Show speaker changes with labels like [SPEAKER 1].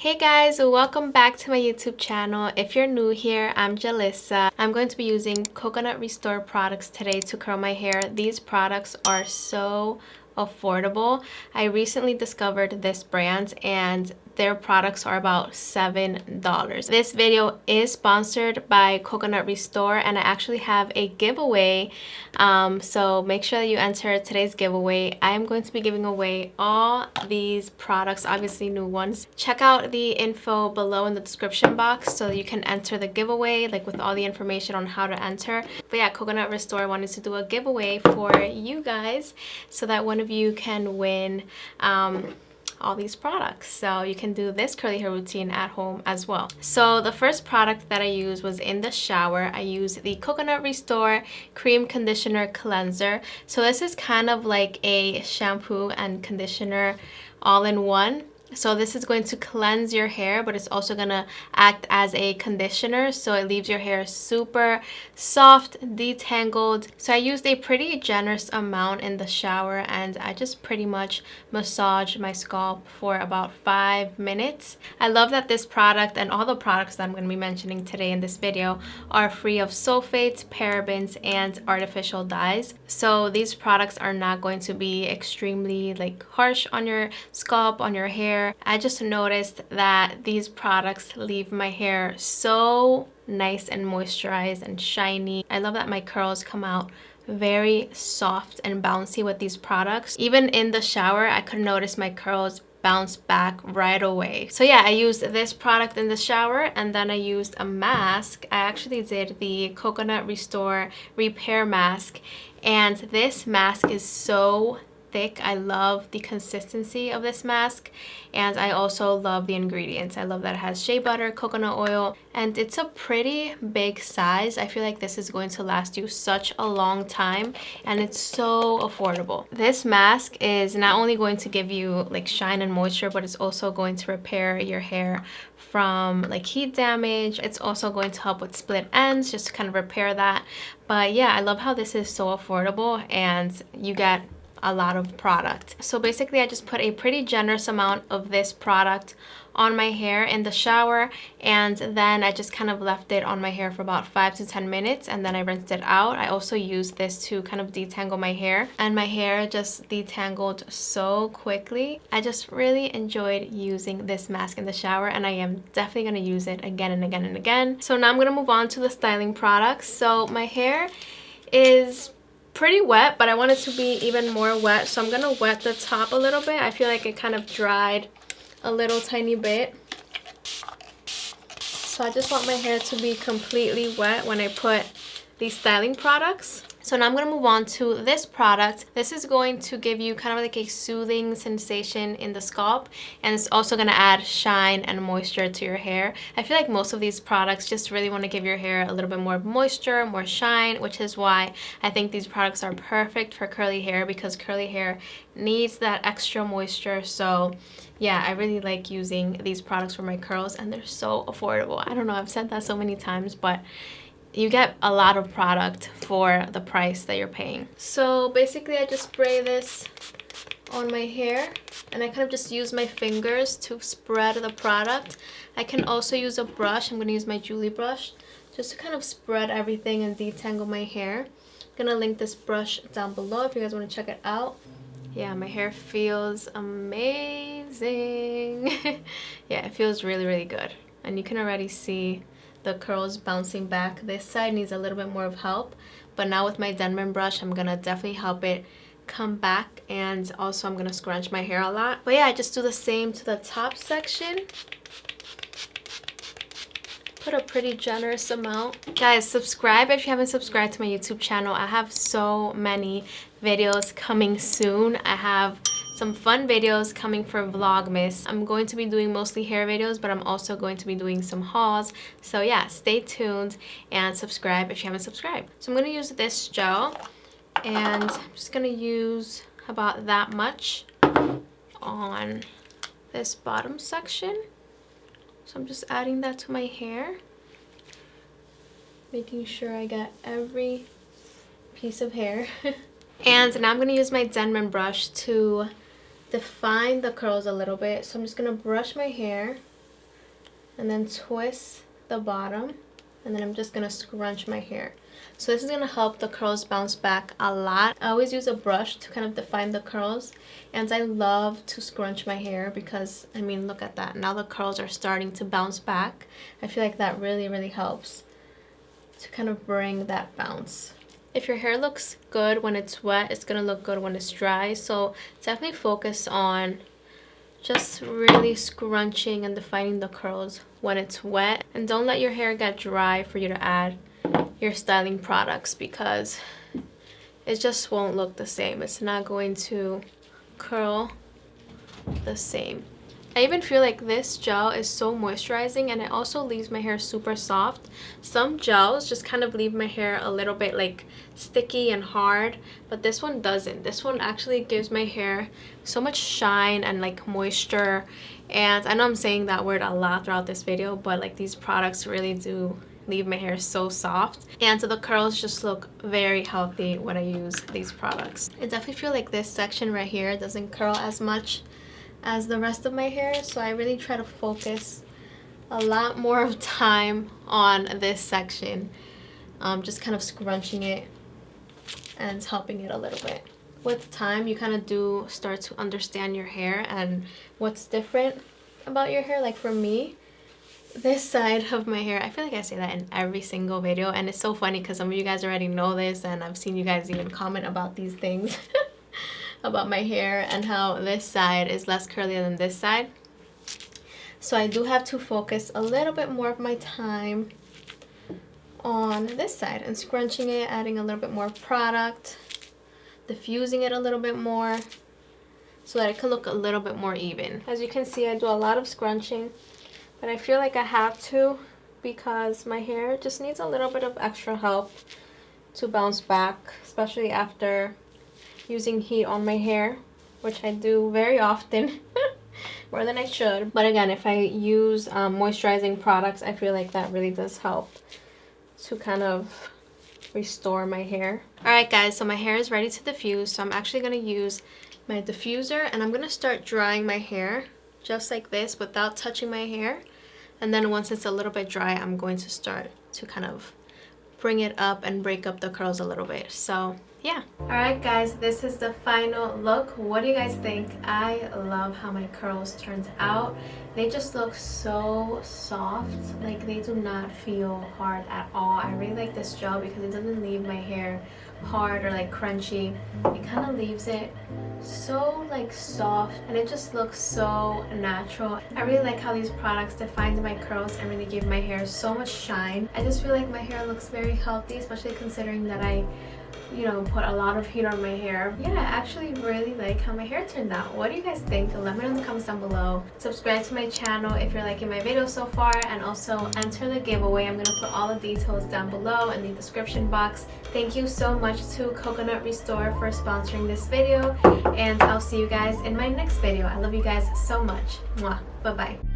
[SPEAKER 1] Hey guys, welcome back to my YouTube channel. If you're new here, I'm Julissa. I'm going to be using Coconut Restore products today to curl my hair. These products are so affordable. I recently discovered this brand and their products are about $7. This video is sponsored by Coconut Restore and I actually have a giveaway. So make sure that you enter today's giveaway. I am going to be giving away all these products, obviously new ones. Check out the info below in the description box so you can enter the giveaway, like with all the information on how to enter. But yeah, Coconut Restore wanted to do a giveaway for you guys so that one of you can win all these products. So you can do this curly hair routine at home as well. So the first product that I used was in the shower. I used the Coconut Restore Cream Conditioner Cleanser. So this is kind of like a shampoo and conditioner all in one. So this is going to cleanse your hair, but it's also gonna act as a conditioner, so it leaves your hair super soft, detangled. So I used a pretty generous amount in the shower and I just pretty much massaged my scalp for about 5 minutes. I love that this product and all the products that I'm going to be mentioning today in this video are free of sulfates, parabens, and artificial dyes. So these products are not going to be extremely harsh on your scalp, on your hair. I just noticed that these products leave my hair so nice and moisturized and shiny. I love that my curls come out very soft and bouncy with these products. Even in the shower, I could notice my curls bounce back right away. So yeah, I used this product in the shower and then I used a mask. I actually did the Coconut Restore Repair Mask and this mask is so thick. I love the consistency of this mask and I also love the ingredients. I love that it has shea butter, coconut oil, and it's a pretty big size. I feel like this is going to last you such a long time and it's so affordable. This mask is not only going to give you shine and moisture, but it's also going to repair your hair from heat damage. It's also going to help with split ends, just to kind of repair that. But yeah, I love how this is so affordable and you get a lot of product. So basically I just put a pretty generous amount of this product on my hair in the shower and then I just kind of left it on my hair for about 5 to 10 minutes and then I rinsed it out. I also used this to kind of detangle my hair and my hair just detangled so quickly. I just really enjoyed using this mask in the shower and I am definitely going to use it again and again and again. So now I'm going to move on to the styling products. So my hair is pretty wet, but I want it to be even more wet, so I'm gonna wet the top a little bit. I feel like it kind of dried a little tiny bit, so I just want my hair to be completely wet when I put these styling products. So now I'm going to move on to this product. This is going to give you kind of a soothing sensation in the scalp and it's also going to add shine and moisture to your hair. I feel like most of these products just really want to give your hair a little bit more moisture, more shine, which is why I think these products are perfect for curly hair because curly hair needs that extra moisture. So yeah, I really like using these products for my curls and they're so affordable. I don't know, I've said that so many times, but you get a lot of product for the price that you're paying. So basically I just spray this on my hair and I kind of just use my fingers to spread the product. I can also use a brush. I'm going to use my Julissa brush just to kind of spread everything and detangle my hair. I'm going to link this brush down below if you guys want to check it out. Yeah, my hair feels amazing. Yeah, it feels really, really good. And you can already see the curls bouncing back. This side needs a little bit more of help, but now with my Denman brush I'm gonna definitely help it come back, and also I'm gonna scrunch my hair a lot. But yeah, I just do the same to the top section. Put a pretty generous amount. Guys, subscribe if you haven't subscribed to my YouTube channel. I have so many videos coming soon. I have some fun videos coming for Vlogmas. I'm going to be doing mostly hair videos, but I'm also going to be doing some hauls. So yeah, stay tuned and subscribe if you haven't subscribed. So I'm going to use this gel and I'm just going to use about that much on this bottom section. So I'm just adding that to my hair, making sure I get every piece of hair. And now I'm going to use my Denman brush to define the curls a little bit. So I'm just going to brush my hair and then twist the bottom, and then I'm just gonna scrunch my hair. So this is gonna help the curls bounce back a lot. I always use a brush to kind of define the curls, and I love to scrunch my hair because, I mean, look at that. Now the curls are starting to bounce back. I feel like that really, really helps to kind of bring that bounce. If your hair looks good when it's wet, it's gonna look good when it's dry. So definitely focus on just really scrunching and defining the curls when it's wet. And don't let your hair get dry for you to add your styling products, because it just won't look the same. It's not going to curl the same. I even feel like this gel is so moisturizing, and it also leaves my hair super soft. Some gels just kind of leave my hair a little bit like sticky and hard, but this one doesn't. This one actually gives my hair so much shine and like moisture. And I know I'm saying that word a lot throughout this video, but like these products really do leave my hair so soft, and so the curls just look very healthy when I use these products. I definitely feel like this section right here doesn't curl as much as the rest of my hair, so I really try to focus a lot more of time on this section, just kind of scrunching it and helping it a little bit. With time, you kind of do start to understand your hair and what's different about your hair. Like for me, this side of my hair, I feel like I say that in every single video, and it's so funny because some of you guys already know this, and I've seen you guys even comment about these things about my hair and how this side is less curly than this side. So I do have to focus a little bit more of my time on this side and scrunching it, adding a little bit more product, diffusing it a little bit more so that it can look a little bit more even. As you can see, I do a lot of scrunching, but I feel like I have to because my hair just needs a little bit of extra help to bounce back, especially after using heat on my hair, which I do very often, more than I should. But again, if I use moisturizing products, I feel like that really does help to kind of restore my hair. Alright guys, so my hair is ready to diffuse, so I'm actually going to use my diffuser, and I'm going to start drying my hair just like this without touching my hair. And then once it's a little bit dry, I'm going to start to kind of bring it up and break up the curls a little bit. So yeah. Alright guys, this is the final look. What do you guys think? I love how my curls turned out. They just look so soft. Like they do not feel hard at all. I really like this gel because it doesn't leave my hair hard or like crunchy. It kind of leaves it so like soft, and it just looks so natural. I really like how these products define my curls and really give my hair so much shine. I just feel like my hair looks very healthy, especially considering that I put a lot of heat on my hair. Yeah, I actually really like how my hair turned out. What do you guys think? Let me know in the comments down below. Subscribe to my channel if you're liking my video so far, and also enter the giveaway. I'm gonna put all the details down below in the description box. Thank you so much to Coconut Restore for sponsoring this video, and I'll see you guys in my next video. I love you guys so much. Mwah. Bye bye.